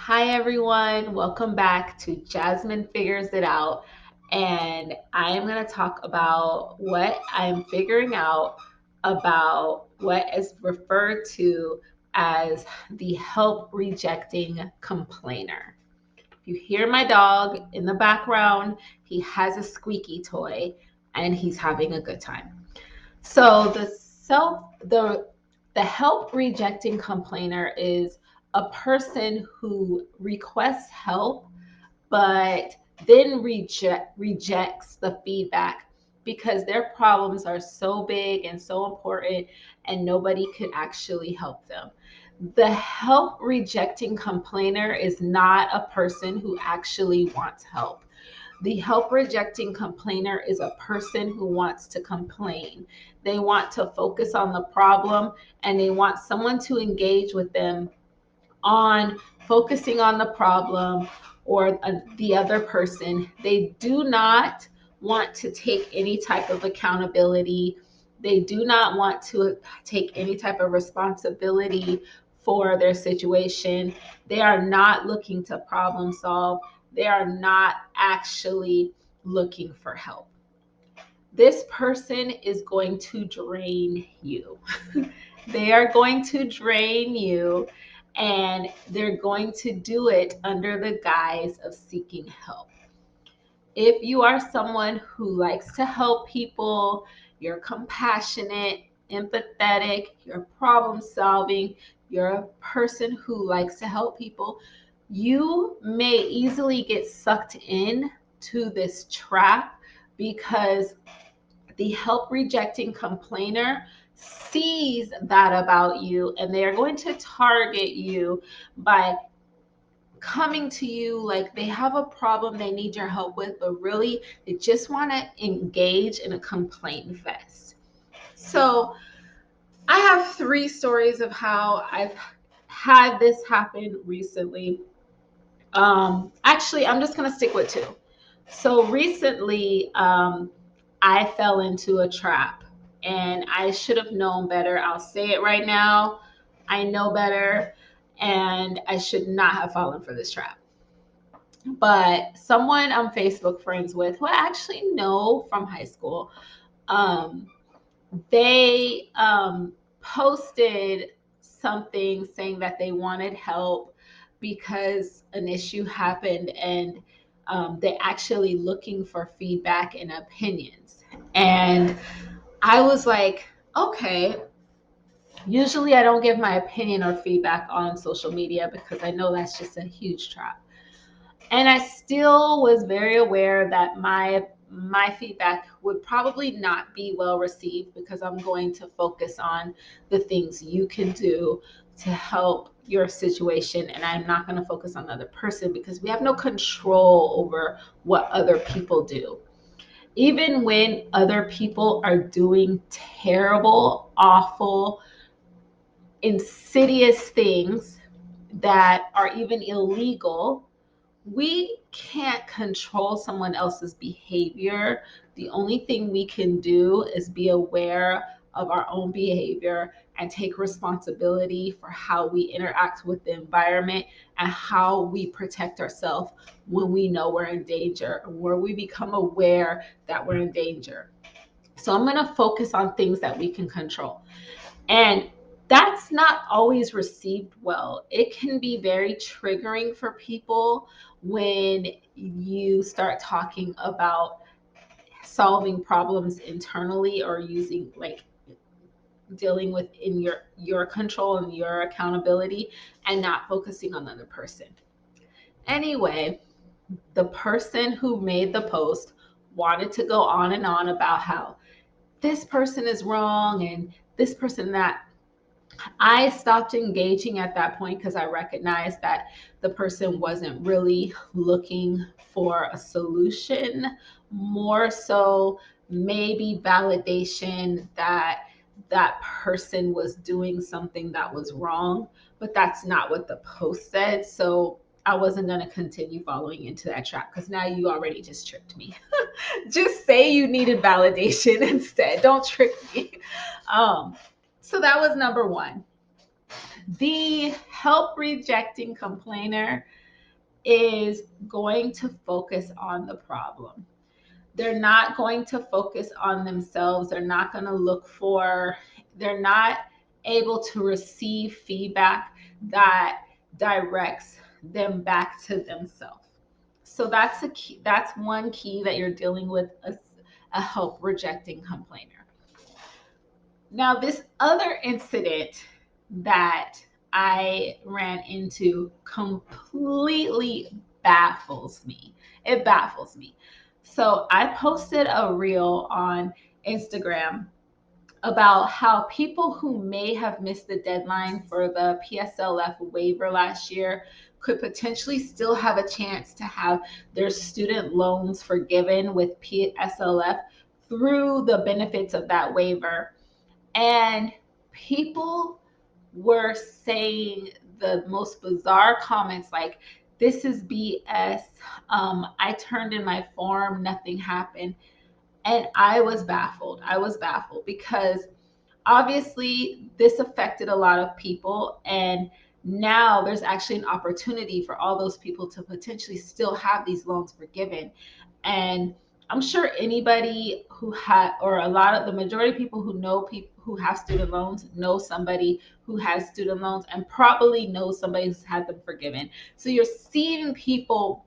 Hi, everyone. Welcome back to Jasmine Figures It Out. And I am going to talk about what I'm figuring out about what is referred to as the help rejecting complainer. You hear my dog in the background, he has a squeaky toy and he's having a good time. So the help rejecting complainer is a person who requests help but then rejects the feedback because their problems are so big and so important and nobody could actually help them. The help rejecting complainer is not a person who actually wants help. The help rejecting complainer is a person who wants to complain. They want to focus on the problem and they want someone to engage with them on focusing on the problem or the other person. They do not want to take any type of accountability. They do not want to take any type of responsibility for their situation. They are not looking to problem solve. They are not actually looking for help. This person is going to drain you. They are going to drain you and they're going to do it under the guise of seeking help. If you are someone who likes to help people, you're compassionate, empathetic, you're problem solving, you're a person who likes to help people, you may easily get sucked in to this trap because the help rejecting complainer sees that about you and they are going to target you by coming to you like they have a problem they need your help with, but really they just want to engage in a complaint fest. So I have three stories of how I've had this happen recently. Actually, I'm just going to stick with two. So recently, I fell into a trap and I should have known better. I'll say it right now. I know better and I should not have fallen for this trap. But someone I'm Facebook friends with who I actually know from high school, um, they posted something saying that they wanted help because an issue happened and they actually looking for feedback and opinions. And I was like, okay, usually I don't give my opinion or feedback on social media because I know that's just a huge trap. And I still was very aware that my feedback would probably not be well received because I'm going to focus on the things you can do to help your situation, and I'm not going to focus on the other person because we have no control over what other people do. Even when other people are doing terrible, awful, insidious things that are even illegal, we can't control someone else's behavior. The only thing we can do is be aware of our own behavior and take responsibility for how we interact with the environment and how we protect ourselves when we know we're in danger, where we become aware that we're in danger. So I'm going to focus on things that we can control. And that's not always received well. It can be very triggering for people when you start talking about solving problems internally or using like dealing with in your control and your accountability and not focusing on the other person. Anyway, the person who made the post wanted to go on and on about how this person is wrong and this person that. I stopped engaging at that point because I recognized that the person wasn't really looking for a solution, more so maybe validation that that person was doing something that was wrong, but that's not what the post said. So I wasn't going to continue following into that trap because now you already just tricked me. Just say you needed validation instead. Don't trick me. Um, so that was number one. The help rejecting complainer is going to focus on the problem. They're not going to focus on themselves. They're not able to receive feedback that directs them back to themselves. So that's a key, that's one key that you're dealing with a help rejecting complainer. Now, this other incident that I ran into completely baffles me. It baffles me. So, I posted a reel on Instagram about how people who may have missed the deadline for the PSLF waiver last year could potentially still have a chance to have their student loans forgiven with PSLF through the benefits of that waiver. And people were saying the most bizarre comments like, this is BS. I turned in my form, nothing happened. And I was baffled. I was baffled because obviously this affected a lot of people. And now there's actually an opportunity for all those people to potentially still have these loans forgiven. And I'm sure anybody who had, or a lot of the majority of people who know people who have student loans know somebody who has student loans and probably knows somebody who's had them forgiven. So you're seeing people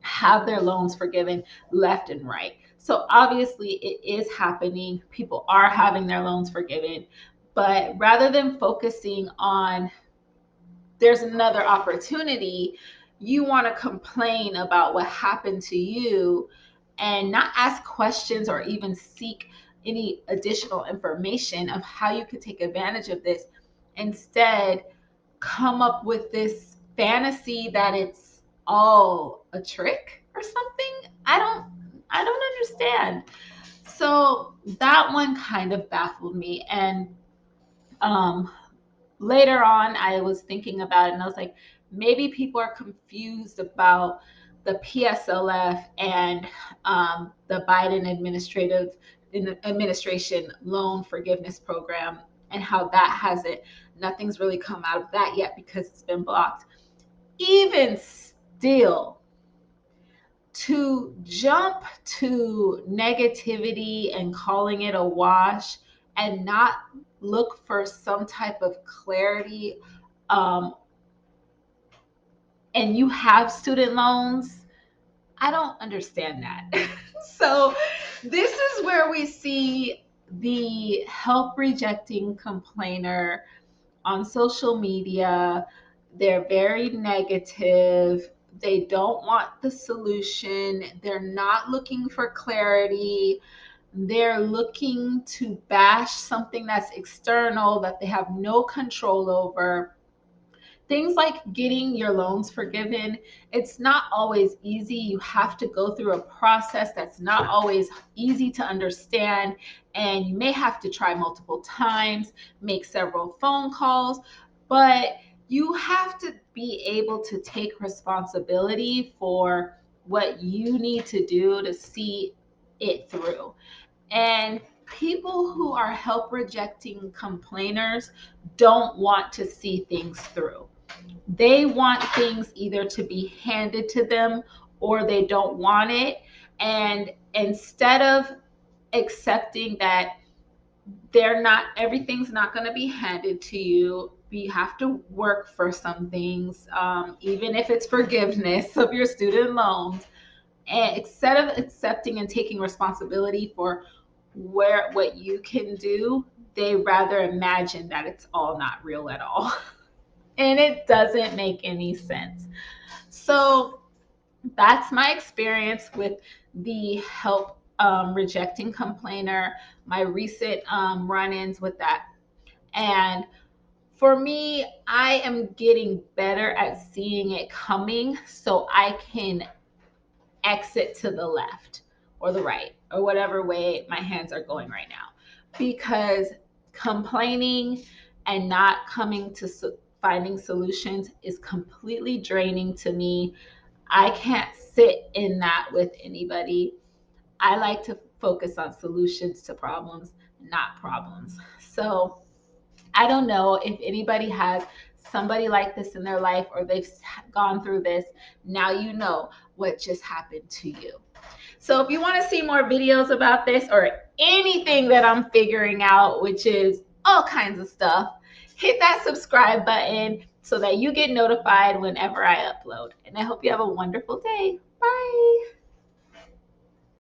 have their loans forgiven left and right. So obviously it is happening. People are having their loans forgiven. But rather than focusing on there's another opportunity, you want to complain about what happened to you and not ask questions or even seek any additional information of how you could take advantage of this. Instead, come up with this fantasy that it's all a trick or something. I don't understand. So that one kind of baffled me. And um later on I was thinking about it and I was like, maybe people are confused about the PSLF and the Biden administration loan forgiveness program and how that hasn't nothing's really come out of that yet because it's been blocked. Even still, to jump to negativity and calling it a wash and not look for some type of clarity, um, and you have student loans, I don't understand that. So, this is where we see the help rejecting complainer on social media. They're very negative. They don't want the solution. They're not looking for clarity. They're looking to bash something that's external that they have no control over. Things like getting your loans forgiven, it's not always easy. You have to go through a process that's not always easy to understand, and you may have to try multiple times, make several phone calls, but you have to be able to take responsibility for what you need to do to see it through. And people who are help rejecting complainers don't want to see things through. They want things either to be handed to them or they don't want it. And instead of accepting that everything's not going to be handed to you, you have to work for some things, even if it's forgiveness of your student loans. And instead of accepting and taking responsibility for what you can do, they rather imagine that it's all not real at all. And it doesn't make any sense. So that's my experience with the help rejecting complainer, my recent run-ins with that. And for me, I am getting better at seeing it coming so I can exit to the left or the right or whatever way my hands are going right now. Because complaining and not coming to finding solutions is completely draining to me. I can't sit in that with anybody. I like to focus on solutions to problems, not problems. So I don't know if anybody has somebody like this in their life, or they've gone through this, now you know what just happened to you. So if you want to see more videos about this or anything that I'm figuring out, which is all kinds of stuff, hit that subscribe button so that you get notified whenever I upload. And I hope you have a wonderful day. Bye.